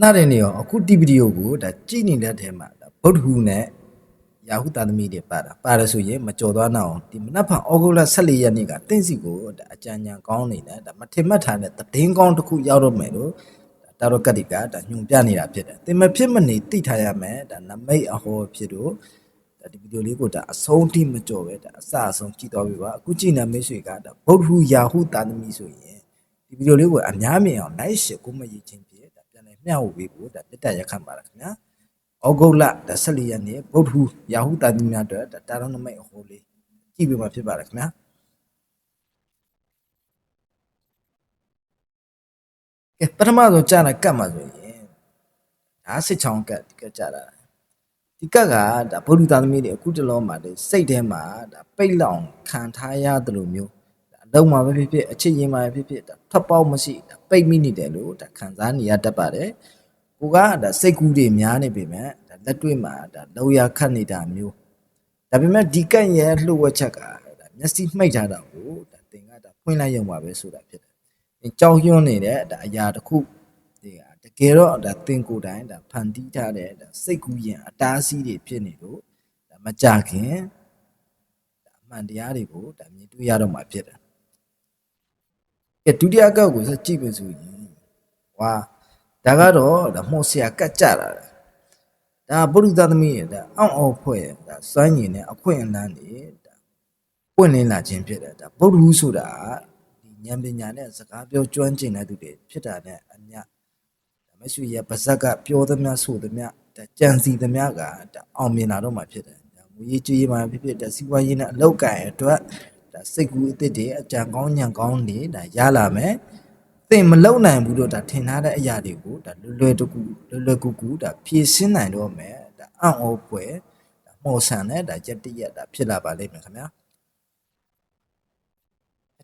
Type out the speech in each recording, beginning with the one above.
那的呢哦，အခုဒီဗီဒီယိုကိုဒါကြည့်နေတဲ့ထဲမှာဒါဗုဒ္ဓဟူနဲ့ရာဟုသားသမီးတွေပါတယ်ဆိုရင်မကြော်သွားနိုင်အောင်ဒီမနက်ဖြန်ဩဂုတ်လ14ရက်နေ့ကတင့်စီကိုဒါအကြံဉာဏ်ကောင်းနေတယ်ဒါမထင်မှတ်ထားတဲ့သတင်းကောင်းတစ်ခုရောက်တော့မယ်လို့တာရောကတ်ဒီကဒါညွန်ပြနေတာဖြစ်တယ်တင်မဖြစ်မနေသိထားရမယ်ဒါနမိတ်အဟောဖြစ်တော့ဒါဒီဗီဒီယိုလေးကိုဒါအဆုံးထိမကြော်ပဲဒါအစအဆုံးကြည့်တော့ပြီပါအခုကြည့်နေမိတ်ဆွေကဒါဗုဒ္ဓဟူရာဟုသားသမီးဆိုရင်ဒီဗီဒီယိုလေးကိုအများမြင်အောင် like share ကိုမရချင်းဖြစ်ဒါပြန်လဲမျှဝေပေးဖို့ဒါတက်တက်ရခံပါလားခင်ဗျာဩဂုတ်လဒါ14ရက်နေ့ဗုဒ္ဓဟူရာဟုသားသမီးများအတွက်ဒါတာရောနမိတ်အဟောလေးကြည့်ပြမှာဖြစ်ပါတယ်ခင်ဗျာကဲပထမဆုံးကြားတာကတ်မှာဆိုရင်ဒါစစ်ချောင်းကတ်ကြားတာဒီကတ်ကဒါဗုဒ္ဓသားသမီးတွေအခုတလောမှာလေစိတ်ထဲမှာဒါပိတ်လောင်ခံထားရတယ်လို့မျိုးဒါအလုံးမှာပဲဖြစ်ဖြစ်အချစ်ရင်မှာပဲဖြစ်ဖြစ်ဒါထပ်ပေါက်မရှိဒါပိတ်မိနေတယ်လို့ဒါခံစားနေရတတ်ပါတယ်ကိုကဒါစိတ်ကူးတွေများနေပြီမဲ့ဒါလက်တွေ့မှာဒါလောရခတ်နေတာမျိုးဒါပေမဲ့ဒီကတ်ရဲ့လှုပ်ဝက်ချက်ကဒါမျက်စိမှိတ်ထားတာကိုဒါတင်ကဒါဖွင့်လိုက်ရုံပါပဲဆိုတာဖြစ်တယ်ကြောက်ရွံ့နေတဲ့ဒါအရာတစ်ခုဒီတကယ်တော့ဒါတင်ကိုယ်တိုင်ဒါဖန်တီးထားတဲ့ဒါစိတ်ကူးရင်အတားအဆီးတွေဖြစ်နေလို့ဒါမကြခင်ဒါအမှန်တရားတွေကိုဒါမြင်တွေ့ရတော့မှာဖြစ်တယ်ကဲဒုတိယကောက်ကိုဆက်ကြည့်ပြီဆိုရင်ဝါဒါကတော့ဒါမှုတ်ဆရာကတ်ကြတာဒါဗုဒ္ဓသားသမီးရဲ့ဒါအောက်ဖွဲ့ဒါစွမ်းရည်နဲ့အခွင့်အလမ်းတွေဒါပွင့်လင်းလာခြင်းဖြစ်တယ်ဒါဗုဒ္ဓဟူဆိုတာဒီဉာဏ်ပညာနဲ့စကားပြောကျွမ်းကျင်တဲ့သူတွေဖြစ်တာနဲ့အမျှဒါမရှိရပါဇက်ကပြောသမျှဆိုသမျှဒါကြံစီသမျှကဒါအောင်မြင်လာတော့မှဖြစ်တယ်ဒါငွေရေးကြေးမှာဖြစ်ဖြစ်ဒါစီးပွားရေးနဲ့အလောက်ကန်အတွက်ဒါစိတ်ကူးအစ်စ်တွေအကြံကောင်းညံကောင်းတွေဒါရလာမယ်သင်မလုံနိုင်ဘူးလို့ဒါထင်ထားတဲ့အရာတွေကိုဒါလွယ်ကူကူဒါဖြည့်ရှင်းနိုင်တော့မယ်ဒါအံ့ဩဖွယ်ဒါမော်ဆန်နဲ့ဒါရက်တရက်ဒါဖြစ်လာပါလိမ့်မယ်ခင်ဗျာ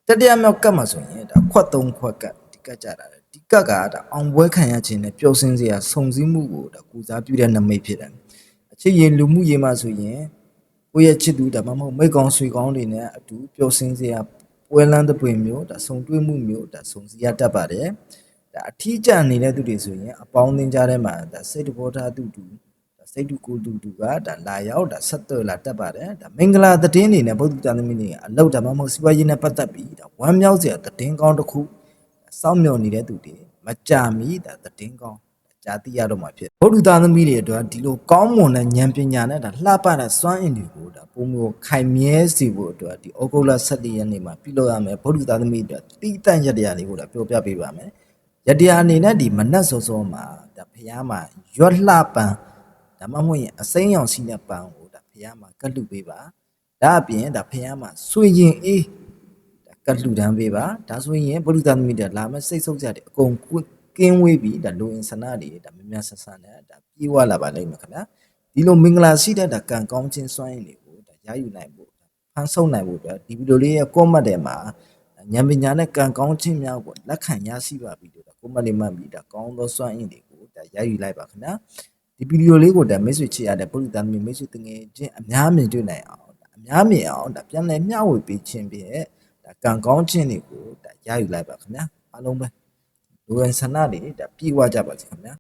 တတိယမြောက်ကတ်မှာဆိုရင်ဒါခွက်3ခွက်ကတ်ဒီကတ်ကြတာဒီကတ်ကဒါအောင်ပွဲခံရခြင်းနဲ့ပျော်စင်စရာစုံစည်းမှုကိုဒါကူစားပြုတဲ့နမိတ်ဖြစ်တယ်အချစ်ရင်လူမှုရေးမှာဆိုရင်ကိုယ့်ရဲ့ချစ်သူဒါမှမဟုတ်မိတ်ကောင်းဆွေကောင်းတွေနဲ့အတူပျော်စင်စရာပွဲလန်းတဲ့ပွင့်မျိုးဒါစုံတွဲမှုမျိုးဒါစုံစည်းရတတ်ပါတယ်ဒါအထီးကျန်နေတဲ့သူတွေဆိုရင်အပေါင်းအသင်းကြားထဲမှာဒါစိတ်တဘောထားတူဒါစိတ်တူကိုတူကဒါလာရောက်ဒါဆက်သွယ်လာတတ်ပါတယ်ဒါမင်္ဂလာသတင်းတွေနဲ့ဗုဒ္ဓတာသမီးတွေအလောက်ဒါမှမဟုတ်စီးပွားရေးနဲ့ပတ်သက်ပြီးဒါဝမ်းမြောက်စရာသတင်းကောင်းတစ်ခုစောင့်မျှော်နေတဲ့သူတွေမကြာမီဒါသတင်းကောင်းကြာသိရတော့မှာဖြစ်ဗုဒ္ဓသားသမီးတွေအတွက်ဒီလိုကောင်းမွန်တဲ့ဉာဏ်ပညာနဲ့ဒါလှပတဲ့စွမ်းအင်တွေကိုဒါပုံမျိုးခိုင်မြဲစေဖို့အတွက်ဒီဩဂုတ်လ14ရက်နေ့မှာပြုလုပ်ရမယ်ဗုဒ္ဓသားသမီးတွေတိတန့်ရတရားလေးကိုဒါပြောပြပေးပါမယ်ရတရားအနေနဲ့ဒီမနက်စောစောမှာဒါဖះမှာရွက်လှပန်ဒါမှမဟုတ်ရင်အစိမ်းရောင်စီတဲ့ပန်ကိုဒါဖះမှာကတ်လူပေးပါဒါအပြင်ဒါဖះမှာဆွေရင်အေးဒါကတ်လူတန်းပေးပါဒါဆိုရင်ဗုဒ္ဓသားသမီးတွေလာမဲ့စိတ်ဆုပ်ကြတယ်အကုန်ကင်းဝေးပြီးဒါလူအင်ဆန္ဒတွေဒါမြတ်ဆဆန်နဲ့ဒါပြေးဝလာပါလိမ့်မယ်ခင်ဗျာဒီလိုမင်္ဂလာရှိတဲ့ဒါကံကောင်းခြင်းစွမ်းရည်တွေကိုဒါရယူနိုင်ဖို့ဖန်ဆုပ်နိုင်ဖို့အတွက်ဒီဗီဒီယိုလေးရဲ့ comment ထဲမှာဉာဏ်ပညာနဲ့ကံကောင်းခြင်းများကိုလက်ခံရရှိပါပြီလို့ဒါ comment လေးမှတ်ပြီးဒါကောင်းသောစွမ်းရည်တွေကိုဒါရယူလိုက်ပါခင်ဗျာဒီဗီဒီယိုလေးကိုဒါမိတ်ဆွေချစ်ရတဲ့ပုရိသသမီးမိတ်ဆွေတငယ်ချင်းအများမြင်တွေ့နိုင်အောင်ဒါအများမြင်အောင်ဒါပြန်လည်မျှဝေပေးခြင်းဖြင့်ဒါကံကောင်းခြင်းတွေကိုဒါရယူလိုက်ပါခင်ဗျာအားလုံးပဲလူဝင်ဆန္ဒတွေဒါပြေးဝကြပါစေခင်ဗျာ